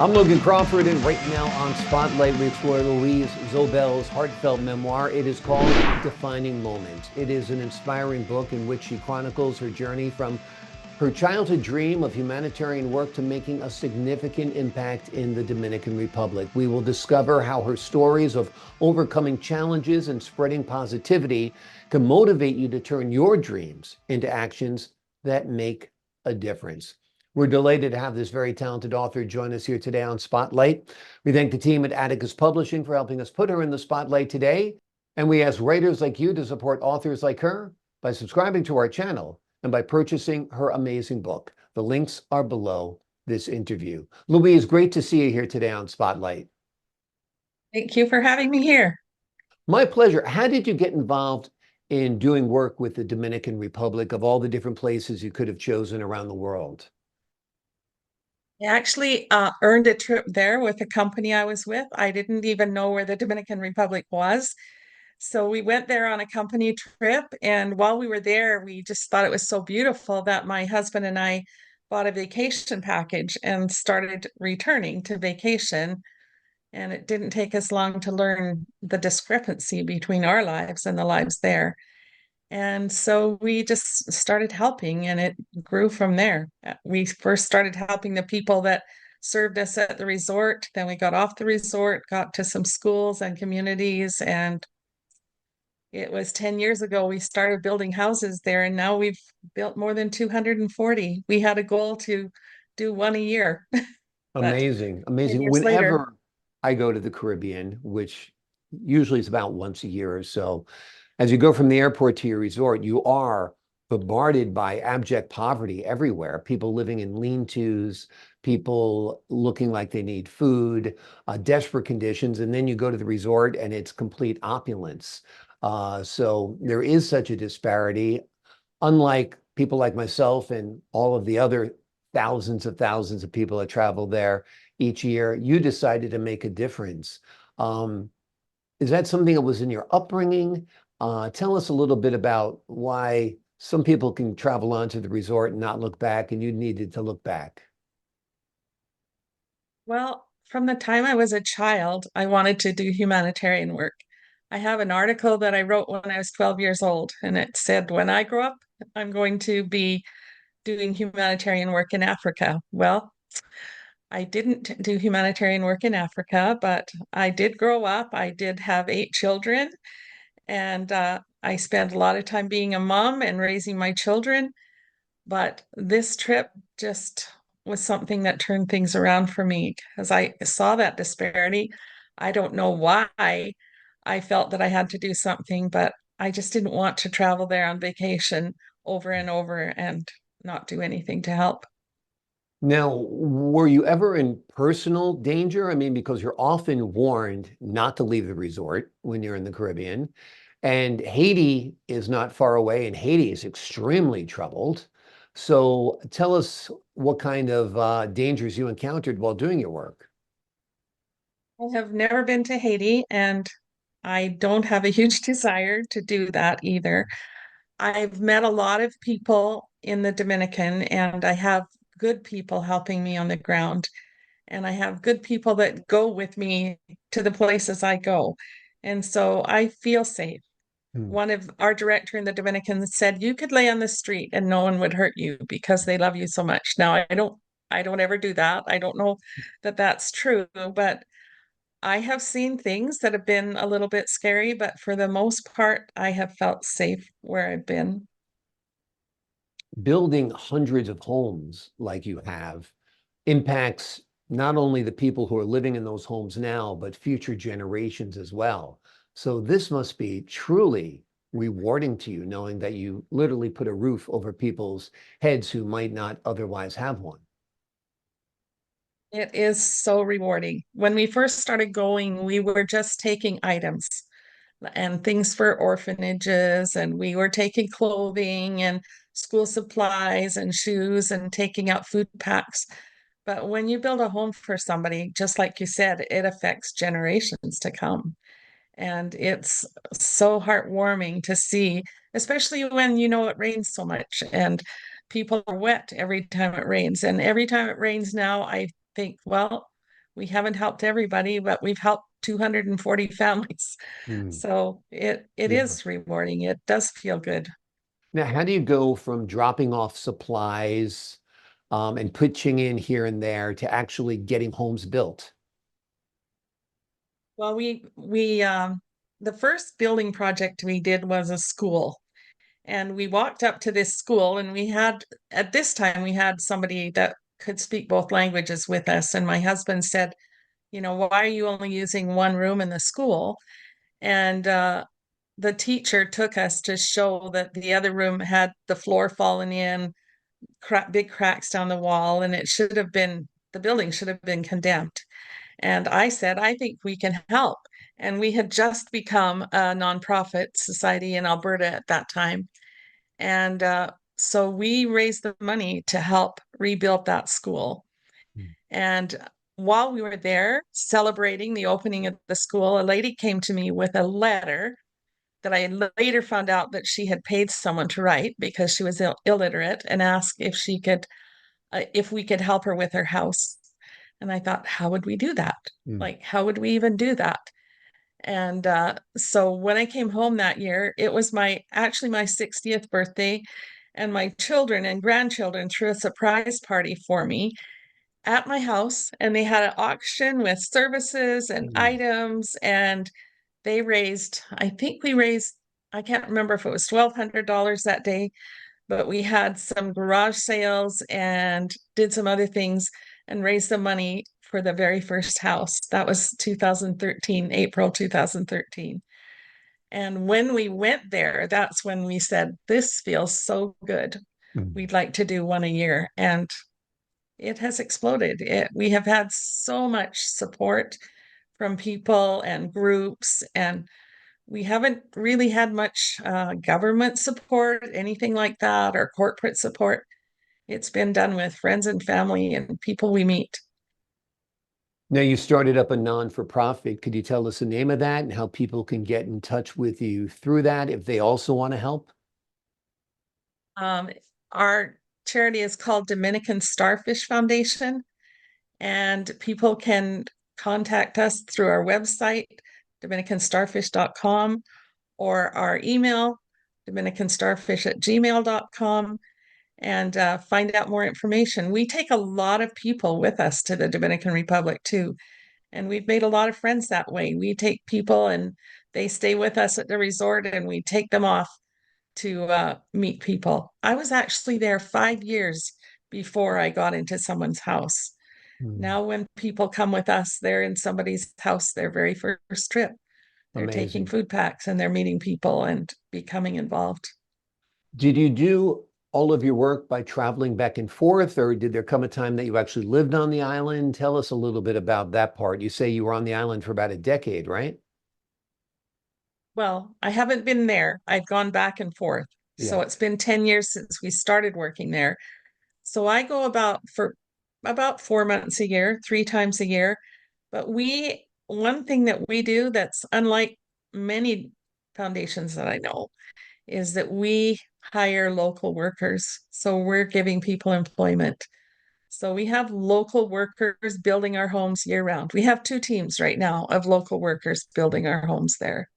I'm Logan Crawford, and right now on Spotlight, we explore Louise Zobell's heartfelt memoir. It is called Defining Moment. It is an inspiring book in which she chronicles her journey from her childhood dream of humanitarian work to making a significant impact in the Dominican Republic. We will discover how her stories of overcoming challenges and spreading positivity can motivate you to turn your dreams into actions that make a difference. We're delighted to have this very talented author join us here today on Spotlight. We thank the team at Atticus Publishing for helping us put her in the spotlight today. And we ask writers like you to support authors like her by subscribing to our channel and by purchasing her amazing book. The links are below this interview. Louise, great to see you here today on Spotlight. Thank you for having me here. My pleasure. How did you get involved in doing work with the Dominican Republic of all the different places you could have chosen around the world? I actually earned a trip there with the company I was with. I didn't even know where the Dominican Republic was. So we went there on a company trip. And while we were there, we just thought it was so beautiful that my husband and I bought a vacation package and started returning to vacation. And it didn't take us long to learn the discrepancy between our lives and the lives there. And so we just started helping and it grew from there. We first started helping the people that served us at the resort. Then we got off the resort, got to some schools and communities. And it was 10 years ago we started building houses there. And now we've built more than 240. We had a goal to do one a year, but Amazing, 10 amazing. years later, Whenever I go to the Caribbean, which usually is about once a year or so, as you go from the airport to your resort, you are bombarded by abject poverty everywhere. People living in lean-tos, people looking like they need food, desperate conditions. And then you go to the resort and it's complete opulence. So there is such a disparity. Unlike people like myself and all of the other thousands of people that travel there each year, you decided to make a difference. Um, is that something that was in your upbringing? Tell us a little bit about why some people can travel onto the resort and not look back, and you needed to look back. well, from the time I was a child, I wanted to do humanitarian work. I have an article that I wrote when I was 12 years old, and it said, when I grow up, I'm going to be doing humanitarian work in Africa. Well, I didn't do humanitarian work in Africa, but I did grow up. I did have 8 children, and I spent a lot of time being a mom and raising my children. But this trip just was something that turned things around for me because I saw that disparity. I don't know why I felt that I had to do something, but I just didn't want to travel there on vacation over and over and not do anything to help. Now, were you ever in personal danger? I mean, because you're often warned not to leave the resort when you're in the Caribbean, and Haiti is not far away, and Haiti is extremely troubled. So tell us what kind of dangers you encountered while doing your work. I have never been to Haiti, and I don't have a huge desire to do that either. I've met a lot of people in the Dominican, and I have good people helping me on the ground. And I have good people that go with me to the places I go. And so I feel safe. Hmm. One of our director in the Dominican said you could lay on the street and no one would hurt you because they love you so much. Now I don't ever do that. I don't know that that's true, but I have seen things that have been a little bit scary, but for the most part, I have felt safe where I've been. Building hundreds of homes like you have impacts not only the people who are living in those homes now, but future generations as well. So this must be truly rewarding to you, knowing that you literally put a roof over people's heads who might not otherwise have one. It is so rewarding. When we first started going, we were just taking items and things for orphanages, and we were taking clothing and school supplies and shoes and taking out food packs. But when you build a home for somebody, just like you said, it affects generations to come. And it's so heartwarming to see, especially when you know it rains so much and people are wet every time it rains. And every time it rains now, I think, well, We haven't helped everybody, but we've helped 240 families. Mm, So it yeah. is rewarding. It does feel good. Now, how do you go from dropping off supplies and pitching in here and there to actually getting homes built? Well, we the first building project we did was a school. And we walked up to this school, and at this time, we had somebody that could speak both languages with us. And my husband said, why are you only using one room in the school? And the teacher took us to show that the other room had the floor fallen in, big cracks down the wall, and the building should have been condemned. And I said, I think we can help. And we had just become a nonprofit society in Alberta at that time. And so we raised the money to help rebuild that school. Mm, And while we were there celebrating the opening of the school, a lady came to me with a letter that I later found out that she had paid someone to write because she was illiterate, and asked if we could help her with her house. And I thought, how would we do that? mm, Like, how would we even do that? And so when I came home that year, it was actually my 60th birthday, and my children and grandchildren threw a surprise party for me at my house, and they had an auction with services and mm, items, and I think we raised, I can't remember if it was $1,200 that day, but we had some garage sales and did some other things and raised the money for the very first house. That was 2013, April 2013. And when we went there, that's when we said, this feels so good. mm. We'd like to do one a year. And it has exploded. We have had so much support from people and groups, and we haven't really had much government support, anything like that, or corporate support. It's been done with friends and family and people we meet. Now, you started up a non-for-profit. Could you tell us the name of that and how people can get in touch with you through that if they also want to help? Um, our charity is called Dominican Starfish Foundation, and people can contact us through our website, dominicanstarfish.com, or our email, dominicanstarfish@gmail.com, and find out more information. We take a lot of people with us to the Dominican Republic too, and we've made a lot of friends that way. We take people and they stay with us at the resort, and we take them off to meet people. I was actually there 5 years before I got into someone's house. Mm, Now, when people come with us, they're in somebody's house their very first trip. They're taking amazing. food packs and they're meeting people and becoming involved. Did you do all of your work by traveling back and forth, or did there come a time that you actually lived on the island? Tell us a little bit about that part. You say you were on the island for about a decade, right? Well, I haven't been there. I've gone back and forth. So Yeah. it's been 10 years since we started working there. So I go about 4 months a year, 3 times a year. But one thing that we do that's unlike many foundations that I know is that we hire local workers. So we're giving people employment. So we have local workers building our homes year round. We have two teams right now of local workers building our homes there.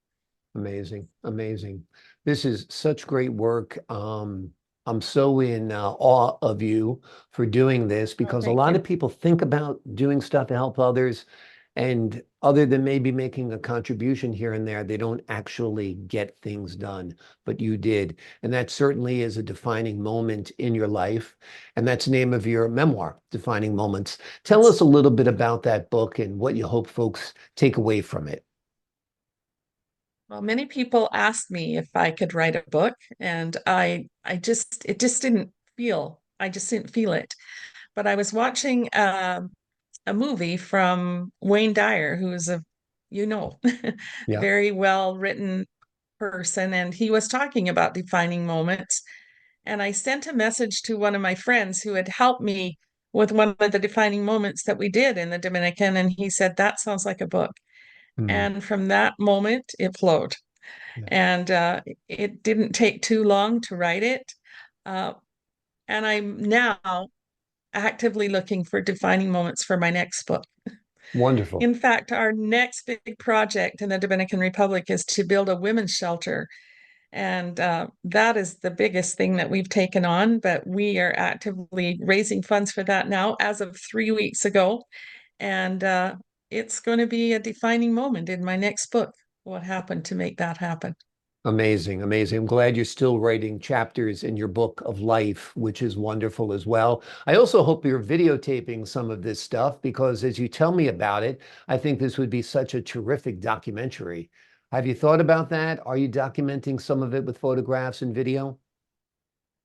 Amazing, amazing. This is such great work. I'm so in awe of you for doing this Oh, because a thank lot of you. people think about doing stuff to help others, and other than maybe making a contribution here and there, they don't actually get things done. But you did, and that certainly is a defining moment in your life. And that's the name of your memoir, Defining Moments. Tell Yes. us a little bit about that book and what you hope folks take away from it. Well, many people asked me if I could write a book, and it just I just didn't feel it. But I was watching a movie from Wayne Dyer, who is you know, Yeah. very well written person, and he was talking about defining moments. And I sent a message to one of my friends who had helped me with one of the defining moments that we did in the Dominican, and he said, that sounds like a book. Mm, And from that moment, it flowed. yeah. And it didn't take too long to write it. Uh, and I'm now actively looking for defining moments for my next book. Wonderful. In fact, our next big project in the Dominican Republic is to build a women's shelter. And that is the biggest thing that we've taken on, but we are actively raising funds for that now as of 3 weeks ago. And it's going to be a defining moment in my next book, what happened to make that happen. Amazing, amazing. I'm glad you're still writing chapters in your book of life, which is wonderful as well. I also hope you're videotaping some of this stuff because as you tell me about it, I think this would be such a terrific documentary. Have you thought about that? Are you documenting some of it with photographs and video?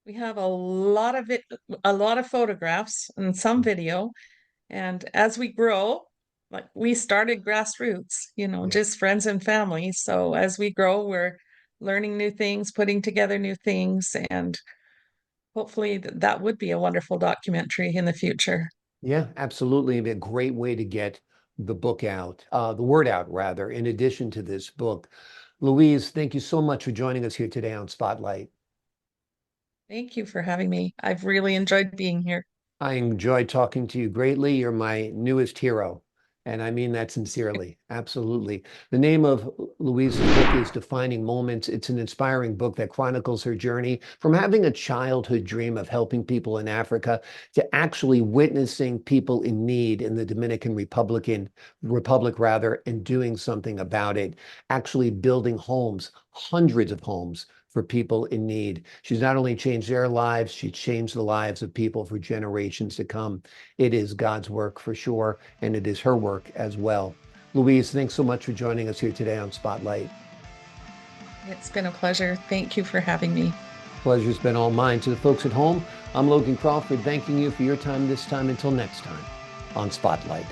We have a lot of photographs and some video. And as we grow, like we started grassroots, Yeah. just friends and family. So as we grow, we're learning new things, putting together new things, and hopefully that would be a wonderful documentary in the future. Yeah, absolutely. It'd be a great way to get the word out rather, in addition to this book. Louise, thank you so much for joining us here today on Spotlight. Thank you for having me. I've really enjoyed being here. I enjoyed talking to you greatly. You're my newest hero. And I mean that sincerely. Absolutely. The name of Louise's book is Defining Moments. It's an inspiring book that chronicles her journey from having a childhood dream of helping people in Africa to actually witnessing people in need in the Republic rather, and doing something about it, actually building homes, hundreds of homes for people in need. She's not only changed their lives, she's changed the lives of people for generations to come. It is God's work for sure, and it is her work as well. Louise, thanks so much for joining us here today on Spotlight. It's been a pleasure. Thank you for having me. Pleasure's been all mine. To the folks at home, I'm Logan Crawford, thanking you for your time this time. Until next time on Spotlight.